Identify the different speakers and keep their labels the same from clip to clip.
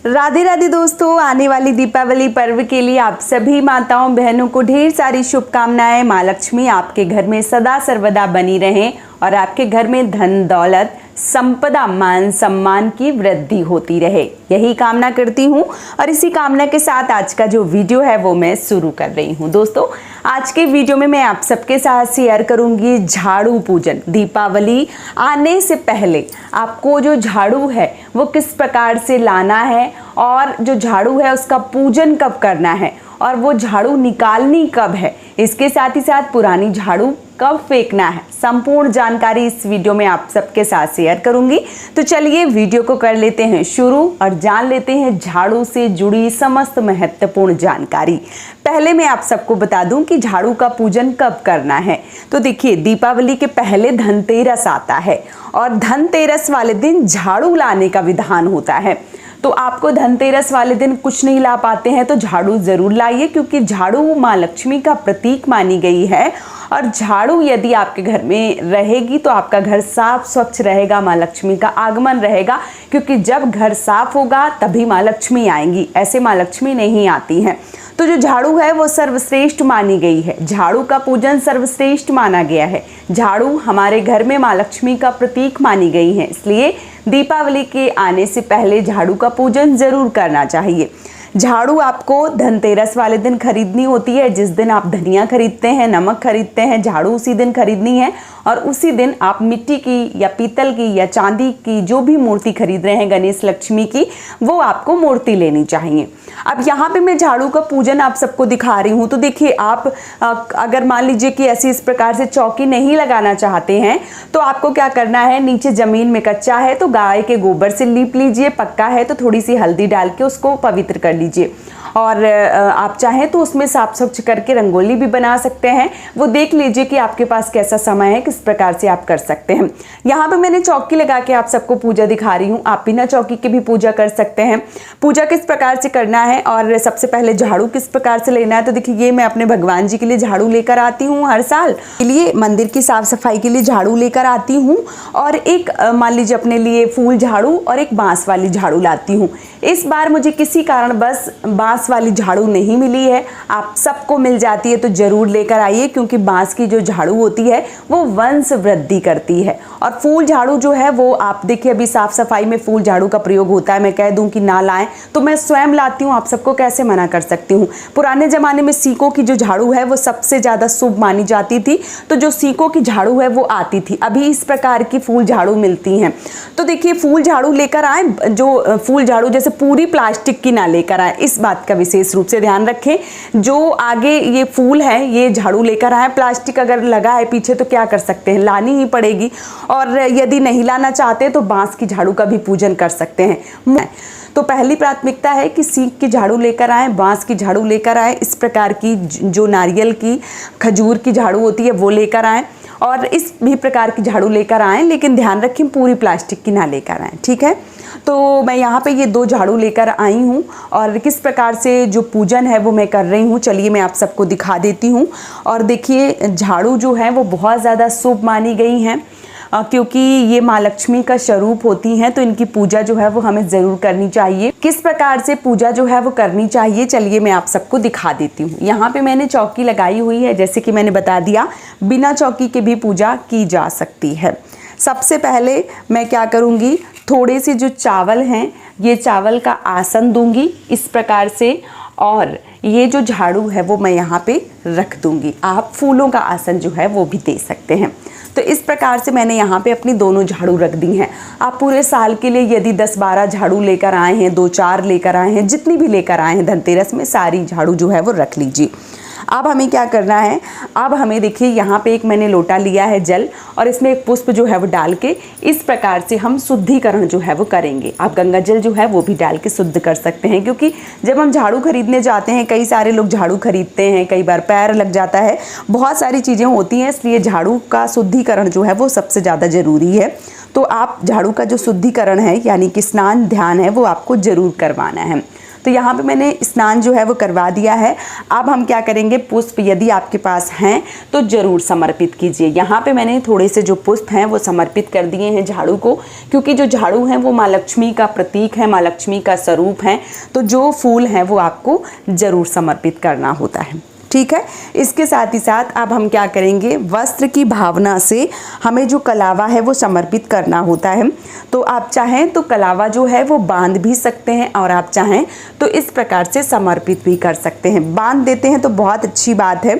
Speaker 1: राधे राधे दोस्तों, आने वाली दीपावली पर्व के लिए आप सभी माताओं बहनों को ढेर सारी शुभकामनाएं। माँ लक्ष्मी आपके घर में सदा सर्वदा बनी रहें और आपके घर में धन दौलत संपदा मान सम्मान की वृद्धि होती रहे, यही कामना करती हूँ। और इसी कामना के साथ आज का जो वीडियो है वो मैं शुरू कर रही हूँ। दोस्तों, आज के वीडियो में मैं आप सबके साथ शेयर करूँगी झाड़ू पूजन। दीपावली आने से पहले आपको जो झाड़ू है वो किस प्रकार से लाना है और जो झाड़ू है उसका पूजन कब करना है और वो झाड़ू निकालनी कब है, इसके साथ ही साथ पुरानी झाड़ू कब फेंकना है, संपूर्ण जानकारी इस वीडियो में आप सबके साथ शेयर करूंगी। तो चलिए वीडियो को कर लेते हैं शुरू और जान लेते हैं झाड़ू से जुड़ी समस्त महत्वपूर्ण जानकारी। पहले मैं आप सबको बता दूं कि झाड़ू का पूजन कब करना है। तो देखिए, दीपावली के पहले धनतेरस आता है और धनतेरस वाले दिन झाड़ू लाने का विधान होता है। तो आपको धनतेरस वाले दिन कुछ नहीं ला पाते हैं तो झाड़ू जरूर लाइए, क्योंकि झाड़ू माँ लक्ष्मी का प्रतीक मानी गई है। और झाड़ू यदि आपके घर में रहेगी तो आपका घर साफ स्वच्छ रहेगा, माँ लक्ष्मी का आगमन रहेगा, क्योंकि जब घर साफ होगा तभी माँ लक्ष्मी आएंगी, ऐसे माँ लक्ष्मी नहीं आती हैं। तो जो झाड़ू है वो सर्वश्रेष्ठ मानी गई है, झाड़ू का पूजन सर्वश्रेष्ठ माना गया है। झाड़ू हमारे घर में माँ लक्ष्मी का प्रतीक मानी गई है, इसलिए दीपावली के आने से पहले झाड़ू का पूजन जरूर करना चाहिए। झाड़ू आपको धनतेरस वाले दिन खरीदनी होती है, जिस दिन आप धनिया खरीदते हैं, नमक खरीदते हैं, झाड़ू उसी दिन खरीदनी है। और उसी दिन आप मिट्टी की या पीतल की या चांदी की जो भी मूर्ति खरीद रहे हैं गणेश लक्ष्मी की, वो आपको मूर्ति लेनी चाहिए। अब यहाँ पे मैं झाड़ू का पूजन आप सबको दिखा रही हूँ। तो देखिए, आप अगर मान लीजिए कि ऐसी इस प्रकार से चौकी नहीं लगाना चाहते हैं तो आपको क्या करना है, नीचे ज़मीन में कच्चा है तो गाय के गोबर से लीप लीजिए, पक्का है तो थोड़ी सी हल्दी डाल के उसको पवित्र कर लीजिए। और आप चाहें तो उसमें साफ स्वच्छ करके रंगोली भी बना सकते हैं। वो देख लीजिए कि आपके पास कैसा समय है, किस प्रकार से आप कर सकते हैं। यहाँ पे मैंने चौकी लगा के आप सबको पूजा दिखा रही हूँ, आप बिना चौकी के भी पूजा कर सकते हैं। पूजा किस प्रकार से करना है और सबसे पहले झाड़ू किस प्रकार से लेना है, तो देखिए ये मैं अपने भगवान जी के लिए झाड़ू लेकर आती हूँ हर साल के लिए, मंदिर की साफ सफाई के लिए झाड़ू लेकर आती हूँ। और एक मान लीजिए अपने लिए फूल झाड़ू और एक बांस वाली झाड़ू लाती हूँ। इस बार मुझे किसी कारण बस बांस वाली झाड़ू नहीं मिली है, आप सबको मिल जाती है तो जरूर लेकर आइए, क्योंकि बांस की जो झाड़ू होती है वो वंश वृद्धि करती है। और फूल झाड़ू जो है वो आप देखिए, अभी साफ सफाई में फूल झाड़ू का प्रयोग होता है, मैं कह दूं कि ना लाएं तो मैं स्वयं लाती हूँ, आप सबको कैसे मना कर सकती हूँ। पुराने जमाने में सीकों की जो झाड़ू है वो सबसे ज्यादा शुभ मानी जाती थी, तो जो सीकों की झाड़ू है वो आती थी। अभी इस प्रकार की फूल झाड़ू मिलती हैं। तो देखिए, फूल झाड़ू लेकर आए, जो फूल झाड़ू जैसे पूरी प्लास्टिक की ना लेकर आए, इस बात का विशेष रूप से ध्यान रखें। जो आगे ये फूल है ये झाड़ू लेकर आए, प्लास्टिक अगर लगा है पीछे तो क्या कर सकते हैं, लानी ही पड़ेगी। और यदि नहीं लाना चाहते तो बांस की झाड़ू का भी पूजन कर सकते हैं। तो पहली प्राथमिकता है कि सीक की झाड़ू लेकर आए, बांस की झाड़ू लेकर आए, इस प्रकार की जो नारियल की खजूर की झाड़ू होती है वो लेकर आए, और इस भी प्रकार की झाड़ू लेकर आएँ, लेकिन ध्यान रखें पूरी प्लास्टिक की ना लेकर आएँ, ठीक है। तो मैं यहाँ पे ये 2 झाड़ू लेकर आई हूँ और किस प्रकार से जो पूजन है वो मैं कर रही हूँ, चलिए मैं आप सबको दिखा देती हूँ। और देखिए, झाड़ू जो है वो बहुत ज़्यादा शुभ मानी गई हैं, क्योंकि ये माँ लक्ष्मी का स्वरूप होती हैं, तो इनकी पूजा जो है वो हमें ज़रूर करनी चाहिए। किस प्रकार से पूजा जो है वो करनी चाहिए, चलिए मैं आप सबको दिखा देती हूँ। यहाँ पे मैंने चौकी लगाई हुई है, जैसे कि मैंने बता दिया, बिना चौकी के भी पूजा की जा सकती है। सबसे पहले मैं क्या करूँगी, थोड़े से जो चावल हैं ये चावल का आसन दूंगी इस प्रकार से, और ये जो झाड़ू है वो मैं यहाँ पे रख दूंगी। आप फूलों का आसन जो है वो भी दे सकते हैं। तो इस प्रकार से मैंने यहाँ पे अपनी दोनों झाड़ू रख दी हैं। आप पूरे साल के लिए यदि 10-12 झाड़ू लेकर आए हैं, 2-4 लेकर आए हैं, जितनी भी लेकर आए हैं धनतेरस में, सारी झाड़ू जो है वो रख लीजिए। अब हमें क्या करना है, अब हमें देखिए यहाँ पे एक मैंने लोटा लिया है जल, और इसमें एक पुष्प जो है वो डाल के इस प्रकार से हम शुद्धिकरण जो है वो करेंगे। आप गंगा जल जो है वो भी डाल के शुद्ध कर सकते हैं, क्योंकि जब हम झाड़ू खरीदने जाते हैं, कई सारे लोग झाड़ू खरीदते हैं, कई बार पैर लग जाता है, बहुत सारी चीज़ें होती हैं, इसलिए झाड़ू का शुद्धिकरण जो है वो सबसे ज़्यादा ज़रूरी है। तो आप झाड़ू का जो शुद्धिकरण है यानी कि स्नान ध्यान है वो आपको ज़रूर करवाना है। तो तो यहाँ पे मैंने स्नान जो है वो करवा दिया है। अब हम क्या करेंगे, पुष्प यदि आपके पास हैं तो ज़रूर समर्पित कीजिए। यहाँ पे मैंने थोड़े से जो पुष्प हैं वो समर्पित कर दिए हैं झाड़ू को, क्योंकि जो झाड़ू हैं वो माँ लक्ष्मी का प्रतीक है, माँ लक्ष्मी का स्वरूप है। तो जो फूल हैं वो आपको ज़रूर समर्पित करना होता है, ठीक है। इसके साथ ही साथ अब हम क्या करेंगे, वस्त्र की भावना से हमें जो कलावा है वो समर्पित करना होता है। तो आप चाहें तो कलावा जो है वो बांध भी सकते हैं, और आप चाहें तो इस प्रकार से समर्पित भी कर सकते हैं। बांध देते हैं तो बहुत अच्छी बात है।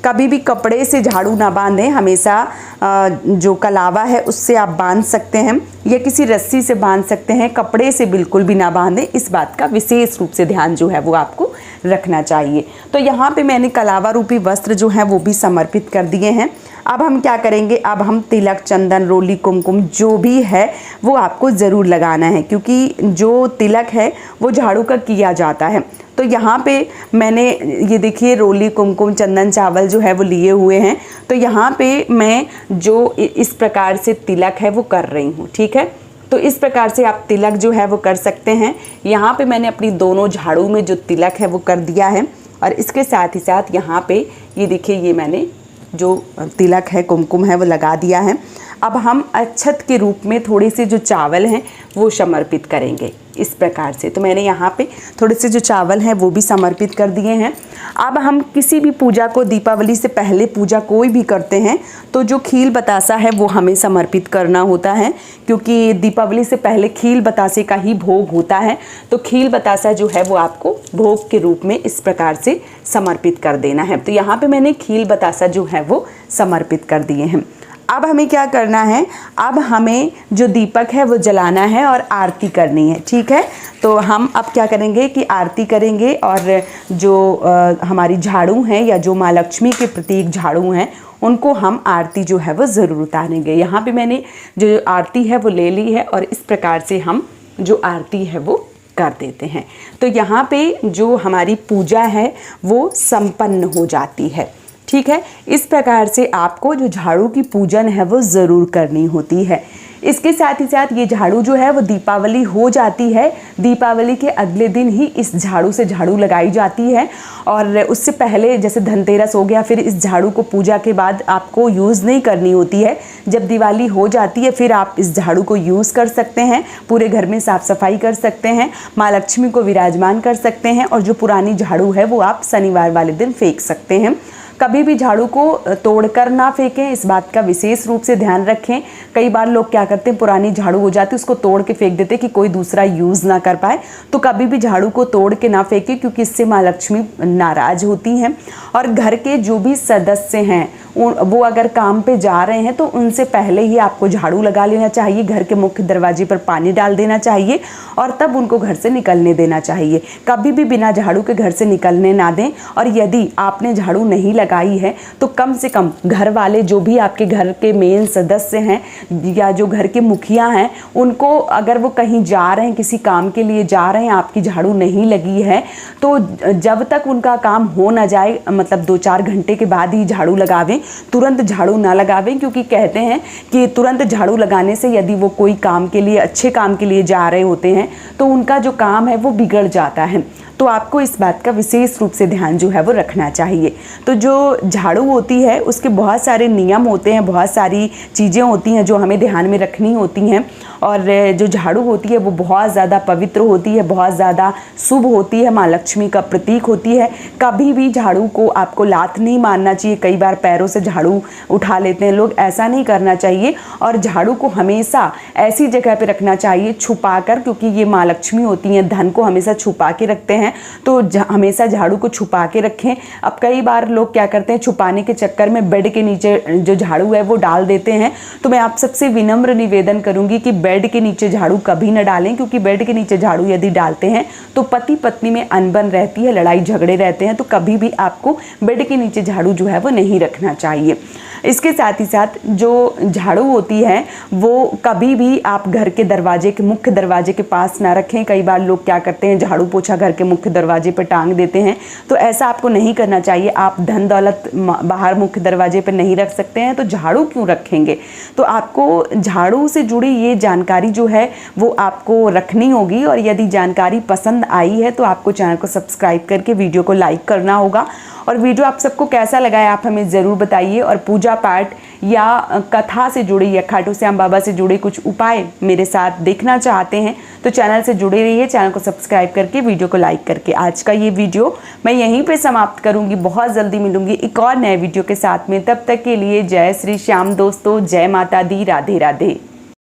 Speaker 1: कभी भी कपड़े से झाड़ू ना बांधें, हमेशा जो कलावा है उससे आप बांध सकते हैं, या किसी रस्सी से बांध सकते हैं, कपड़े से बिल्कुल भी ना बांधें। इस बात का विशेष रूप से ध्यान जो है वो आपको रखना चाहिए। तो यहाँ पे मैंने कलावा रूपी वस्त्र जो है वो भी समर्पित कर दिए हैं। अब हम क्या करेंगे, अब हम तिलक, चंदन, रोली, कुमकुम जो भी है वो आपको ज़रूर लगाना है, क्योंकि जो तिलक है वो झाड़ू का किया जाता है। तो यहाँ पे मैंने ये देखिए रोली, कुमकुम, चंदन, चावल जो है वो लिए हुए हैं। तो यहाँ पे मैं जो इस प्रकार से तिलक है वो कर रही हूँ, ठीक है। तो इस प्रकार से आप तिलक जो है वो कर सकते हैं। यहाँ पे मैंने अपनी दोनों झाड़ू में जो तिलक है वो कर दिया है, और इसके साथ ही साथ यहाँ पे ये देखिए, ये मैंने जो तिलक है, कुमकुम है वो लगा दिया है। अब हम अक्षत के रूप में थोड़े से जो चावल हैं वो समर्पित करेंगे इस प्रकार से। तो मैंने यहाँ पे थोड़े से जो चावल हैं वो भी समर्पित कर दिए हैं। अब हम किसी भी पूजा को, दीपावली से पहले पूजा कोई भी करते हैं तो जो खील बतासा है वो हमें समर्पित करना होता है, क्योंकि दीपावली से पहले खील बतासे का ही भोग होता है। तो खील बतासा जो है वो आपको भोग के रूप में इस प्रकार से समर्पित कर देना है। तो यहाँ पे मैंने खील बतासा जो है वो समर्पित कर दिए हैं। अब हमें क्या करना है, अब हमें जो दीपक है वो जलाना है और आरती करनी है, ठीक है। तो हम अब क्या करेंगे कि आरती करेंगे, और जो हमारी झाड़ू हैं या जो माँ लक्ष्मी के प्रतीक झाड़ू हैं उनको हम आरती जो है वो ज़रूर उतारेंगे। यहाँ पे मैंने जो आरती है वो ले ली है, और इस प्रकार से हम जो आरती है वो कर देते हैं। तो यहाँ पे जो हमारी पूजा है वो संपन्न हो जाती है, ठीक है। इस प्रकार से आपको जो झाड़ू की पूजन है वो ज़रूर करनी होती है। इसके साथ ही साथ ये झाड़ू जो है वो दीपावली हो जाती है, दीपावली के अगले दिन ही इस झाड़ू से झाड़ू लगाई जाती है, और उससे पहले जैसे धनतेरस हो गया, फिर इस झाड़ू को पूजा के बाद आपको यूज़ नहीं करनी होती है। जब दिवाली हो जाती है फिर आप इस झाड़ू को यूज़ कर सकते हैं, पूरे घर में साफ़ सफाई कर सकते हैं, माँ लक्ष्मी को विराजमान कर सकते हैं, और जो पुरानी झाड़ू है वो आप शनिवार वाले दिन फेंक सकते हैं। कभी भी झाड़ू को तोड़कर ना फेंकें, इस बात का विशेष रूप से ध्यान रखें। कई बार लोग क्या करते हैं, पुरानी झाड़ू हो जाती है उसको तोड़ के फेंक देते कि कोई दूसरा यूज़ ना कर पाए। तो कभी भी झाड़ू को तोड़ के ना फेंकें, क्योंकि इससे माँ लक्ष्मी नाराज़ होती हैं। और घर के जो भी सदस्य हैं वो अगर काम पे जा रहे हैं तो उनसे पहले ही आपको झाड़ू लगा लेना चाहिए, घर के मुख्य दरवाजे पर पानी डाल देना चाहिए, और तब उनको घर से निकलने देना चाहिए। कभी भी बिना झाड़ू के घर से निकलने ना दें। और यदि आपने झाड़ू नहीं लगाई है तो कम से कम घर वाले, जो भी आपके घर के मेन सदस्य हैं या जो घर के मुखिया हैं, उनको अगर वो कहीं जा रहे हैं, किसी काम के लिए जा रहे हैं, आपकी झाड़ू नहीं लगी है, तो जब तक उनका काम हो ना जाए, मतलब 2-4 घंटे के बाद ही झाड़ू लगावें, तुरंत झाड़ू ना लगावें। क्योंकि कहते हैं कि तुरंत झाड़ू लगाने से यदि वो कोई काम के लिए, अच्छे काम के लिए जा रहे होते हैं, तो उनका जो काम है वो बिगड़ जाता है। तो आपको इस बात का विशेष रूप से ध्यान जो है वो रखना चाहिए। तो जो झाड़ू होती है उसके बहुत सारे नियम होते हैं, बहुत सारी चीज़ें होती हैं जो हमें ध्यान में रखनी होती हैं। और जो झाड़ू होती है वो बहुत ज़्यादा पवित्र होती है, बहुत ज़्यादा शुभ होती है, माँ लक्ष्मी का प्रतीक होती है। कभी भी झाड़ू को आपको लात नहीं मारना चाहिए। कई बार पैरों से झाड़ू उठा लेते हैं लोग, ऐसा नहीं करना चाहिए। और झाड़ू को हमेशा ऐसी जगह पे रखना चाहिए छुपा कर, क्योंकि ये माँ लक्ष्मी होती हैं, धन को हमेशा छुपा के रखते हैं। तो हमेशा झाड़ू को छुपा के रखें। अब कई बार लोग क्या करते हैं, छुपाने के चक्कर में बेड के नीचे जो झाड़ू है वो डाल देते हैं। तो मैं आप सबसे विनम्र निवेदन करूंगी कि बेड के नीचे झाड़ू कभी न डालें, क्योंकि बेड के नीचे झाड़ू यदि डालते हैं तो पति पत्नी में अनबन रहती है, लड़ाई झगड़े रहते हैं। तो कभी भी आपको बेड के नीचे झाड़ू जो है वो नहीं रखना चाहिए। इसके साथ ही साथ जो झाड़ू होती है वो कभी भी आप घर के दरवाजे के मुख्य दरवाजे के पास ना रखें। कई बार लोग क्या करते हैं, झाड़ू पोछा घर के मुख्य दरवाजे पर टांग देते हैं, तो ऐसा आपको नहीं करना चाहिए। आप धन दौलत बाहर मुख्य दरवाजे पर नहीं रख सकते हैं, तो झाड़ू क्यों रखेंगे। तो आपको झाड़ू से जुड़ी ये जानकारी जो है वो आपको रखनी होगी। और यदि जानकारी पसंद आई है तो आपको चैनल को सब्सक्राइब करके वीडियो को लाइक करना होगा। और वीडियो आप सबको कैसा लगा है आप हमें ज़रूर बताइए। और पूजा पाठ या कथा से जुड़े या खाटू श्याम बाबा से जुड़े कुछ उपाय मेरे साथ देखना चाहते हैं तो चैनल से जुड़े रहिए, चैनल को सब्सक्राइब करके वीडियो को लाइक करके। आज का ये वीडियो मैं यहीं पे समाप्त करूंगी। बहुत जल्दी मिलूंगी एक और नए वीडियो के साथ में। तब तक के लिए जय श्री श्याम दोस्तों, जय माता दी, राधे राधे।